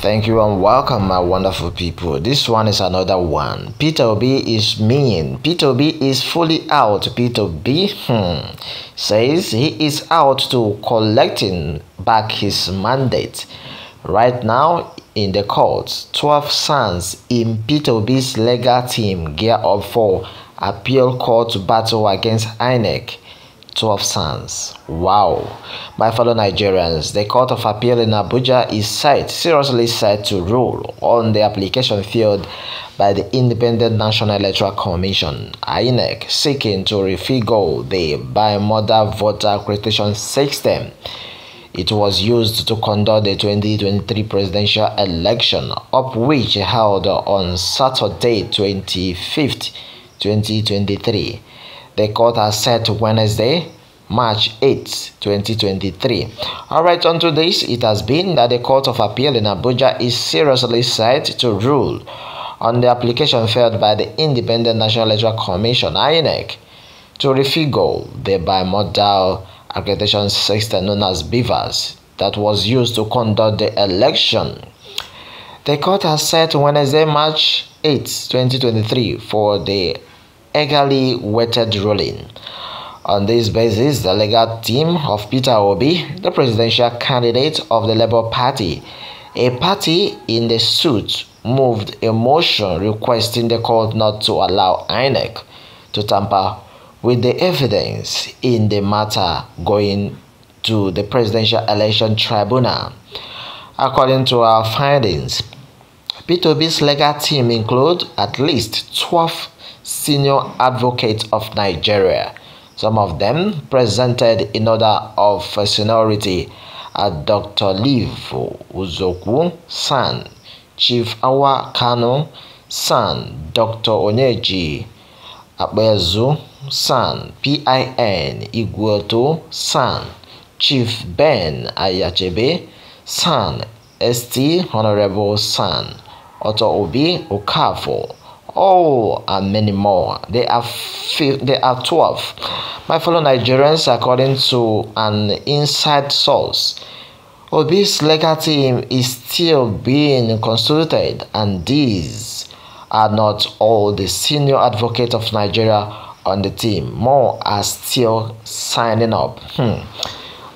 Thank you and welcome, my wonderful people. This one is another one. Peter Obi is mean. Peter Obi is fully out. Peter Obi says he is out to collecting back his mandate. Right now in the courts, 12 sons in Peter Obi's legal team gear up for appeal court battle against INEC. 12 sons. Wow. My fellow Nigerians, the Court of Appeal in Abuja is seriously set to rule on the application filed by the Independent National Electoral Commission, INEC, seeking to refigure the bimodal voter accreditation system. It was used to conduct the 2023 presidential election, of which held on Saturday, 25th, 2023. The court has set Wednesday, March 8, 2023. Alright, on to this, it has been that the Court of Appeal in Abuja is seriously set to rule on the application filed by the Independent National Electoral Commission, INEC, to refigure the bimodal accreditation system known as BVAS that was used to conduct the election. The court has set Wednesday, March 8, 2023 for the eagerly waited ruling. On this basis, the legal team of Peter Obi, the presidential candidate of the Labour Party, a party in the suit, moved a motion requesting the court not to allow INEC to tamper with the evidence in the matter going to the Presidential Election Tribunal. According to our findings, Peter Obi's legal team include at least 12 senior advocates of Nigeria. Some of them presented in order of seniority are Dr. Liv Uzoku San, Chief Awa Kano San, Dr. Onyeji Abezu San, PIN Igweto San, Chief Ben Ayachebe San, ST Honorable San, Otto Obi Okafo, and many more. They are 12. My fellow Nigerians, according to an inside source, Obi's legal team is still being consulted, and these are not all the senior advocates of Nigeria on the team. More are still signing up.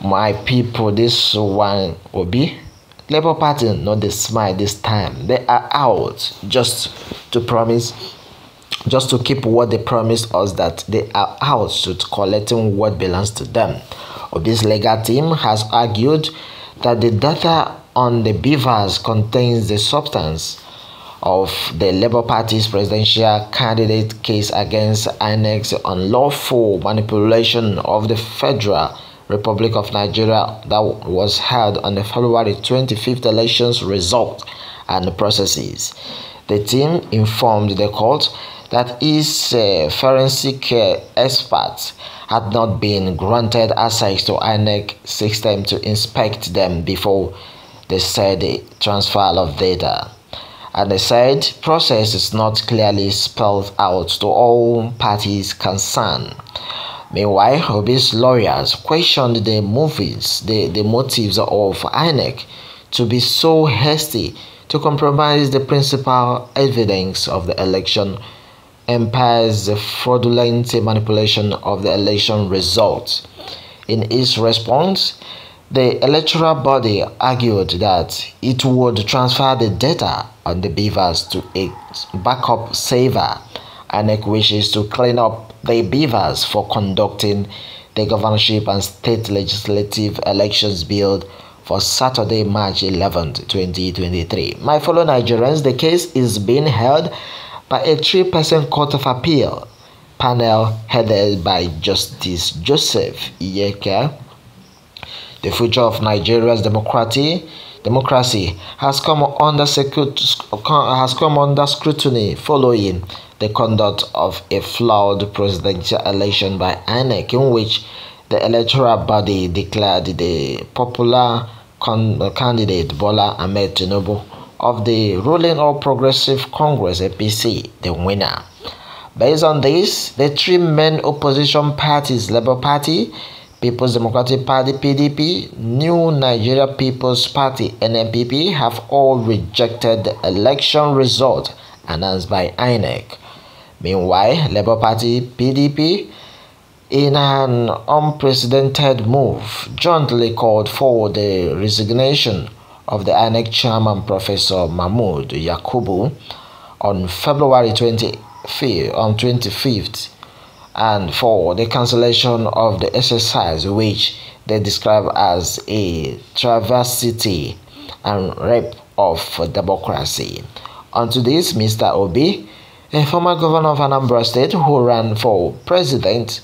My people, this one Obi Labour Party not the smile this time. They are out just to keep what they promised us, that they are out to collecting what belongs to them. Obi's legal team has argued that the data on the BVAS contains the substance of the Labour Party's presidential candidate case against INEC's unlawful manipulation of the Federal Republic of Nigeria that was held on the February 25th elections result and processes. The team informed the court that its forensic experts had not been granted access to INEC system to inspect them before they said the transfer of data. And the said process is not clearly spelled out to all parties concerned. Meanwhile, Obi's lawyers questioned the motives of INEC to be so hasty to compromise the principal evidence of the election, impairs the fraudulent manipulation of the election results. In its response, the electoral body argued that it would transfer the data on the BVAS to a backup server. INEC wishes to clean up the BVAS for conducting the governorship and state legislative elections billed for Saturday, March 11, 2023. My fellow Nigerians, the case is being held by a 3-person Court of Appeal panel headed by Justice Joseph Iyeka. The future of Nigeria's democracy has come under scrutiny following the conduct of a flawed presidential election by INEC, in which the electoral body declared the popular candidate Bola Ahmed Tinubu of the ruling All Progressive Congress APC the winner. Based on this, the three main opposition parties, Labour Party, People's Democratic Party (PDP), New Nigeria People's Party (NNPP) have all rejected the election result announced by INEC. Meanwhile, Labour Party (PDP), in an unprecedented move, jointly called for the resignation of the INEC chairman Professor Mahmood Yakubu on February 25th, and for the cancellation of the exercise, which they describe as a travesty and rape of democracy. Onto this, Mr. Obi, a former governor of Anambra State who ran for president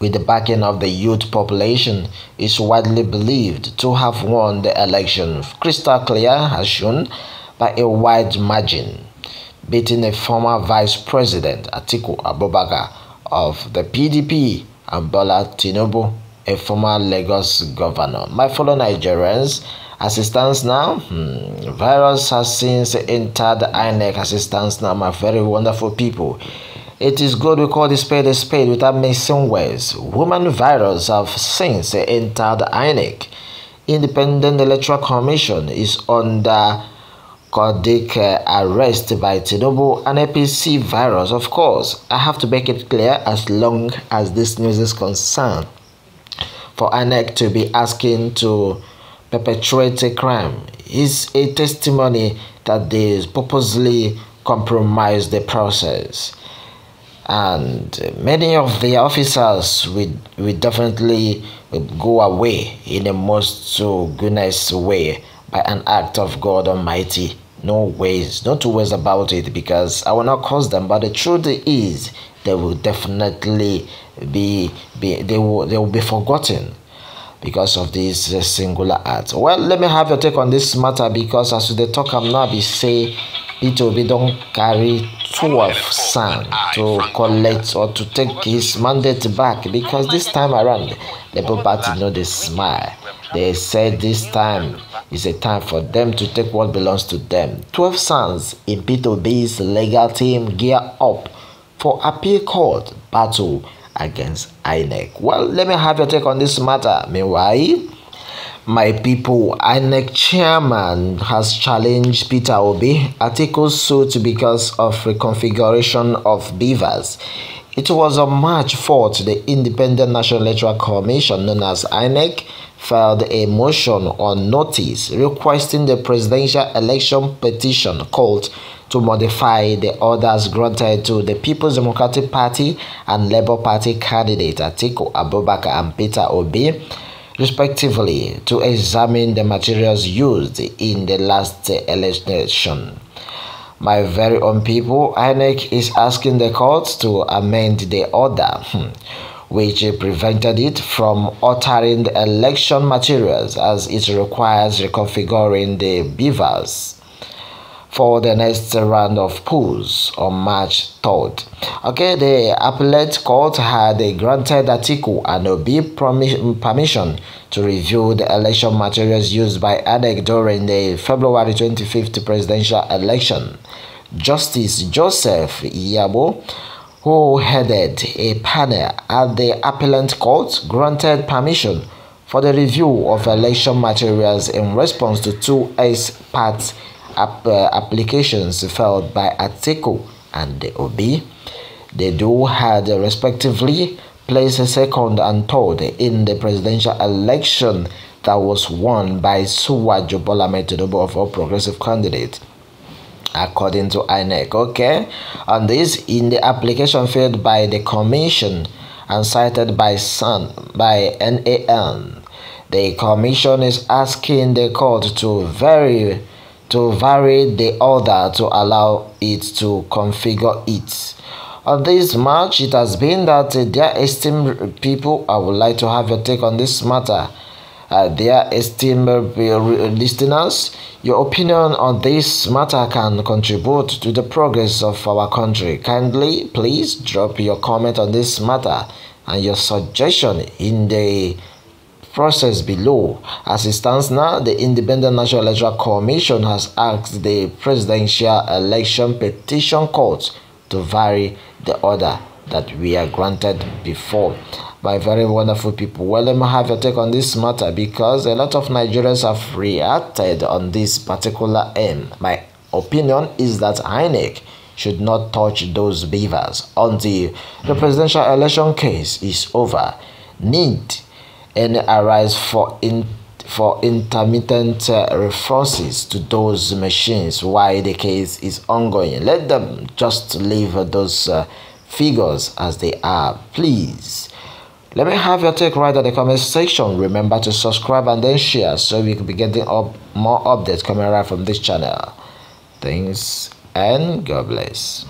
with the backing of the youth population, is widely believed to have won the election crystal clear, as shown by a wide margin, beating a former vice president Atiku Abubakar of the PDP and Bola Tinubu, a former Lagos governor. My fellow Nigerians, as it stands now, virus has since entered the INEC. As it stands now, my very wonderful people, it is good we call the spade without missing words. Woman virus have since entered the INEC. Independent Electoral Commission is under cardiac arrest by Tinubu and APC virus. Of course, I have to make it clear, as long as this news is concerned, for INEC to be asking to perpetrate a crime is a testimony that they purposely compromise the process. And many of the officers will definitely go away in a most goodness way by an act of God Almighty. No two ways about it, because I will not curse them, but the truth is they will definitely they will be forgotten because of this singular act. Well, let me have your take on this matter, because as they talk, I'm now be say P2B don't carry 12 sand to collect or to take his mandate back, because this time around the Labour Party know they smile. They said this time is a time for them to take what belongs to them. 12 sons in P2B's legal team gear up for appeal court battle against INEC. Well, let me have your take on this matter. Meanwhile, my people, INEC chairman has challenged Peter Obi Atiku's suit because of reconfiguration of beavers. It was on March 4th the Independent National Electoral Commission, known as INEC, filed a motion on notice requesting the presidential election petition called to modify the orders granted to the People's Democratic Party and Labour Party candidate Atiku Abubakar and Peter Obi, respectively, to examine the materials used in the last election. My very own people, INEC is asking the court to amend the order, which prevented it from altering the election materials, as it requires reconfiguring the beavers for the next round of polls on March 3rd. Okay, the appellate court had granted Atiku and Obi permission to review the election materials used by INEC during the February 25th presidential election. Justice Joseph Iyabo, who headed a panel at the appellate court, granted permission for the review of election materials in response to two ex-parte applications filed by Atiku and Obi. The duo had respectively placed second and third in the presidential election that was won by Suwajo Bola Tinubu of All Progressive candidate, according to INEC. Okay, on this, in the application filed by the commission and cited by NAN, the commission is asking the court to vary the order to allow it to configure it. On this March, it has been that dear esteemed people, I would like to have your take on this matter. Dear esteemed listeners, your opinion on this matter can contribute to the progress of our country. Kindly, please drop your comment on this matter and your suggestion in the process below. As it stands now, the Independent National Electoral Commission has asked the Presidential Election Petition Court to vary the order that we are granted before. But my very wonderful people. Well, let me have your take on this matter, because a lot of Nigerians have reacted on this particular aim. My opinion is that INEC should not touch those beavers until the presidential election case is over. Need any arise for intermittent resources to those machines while the case is ongoing. Let them just leave those figures as they are, please. Let me have your take right at the comment section. Remember to subscribe and then share so we can be getting up more updates coming right from this channel. Thanks and God bless.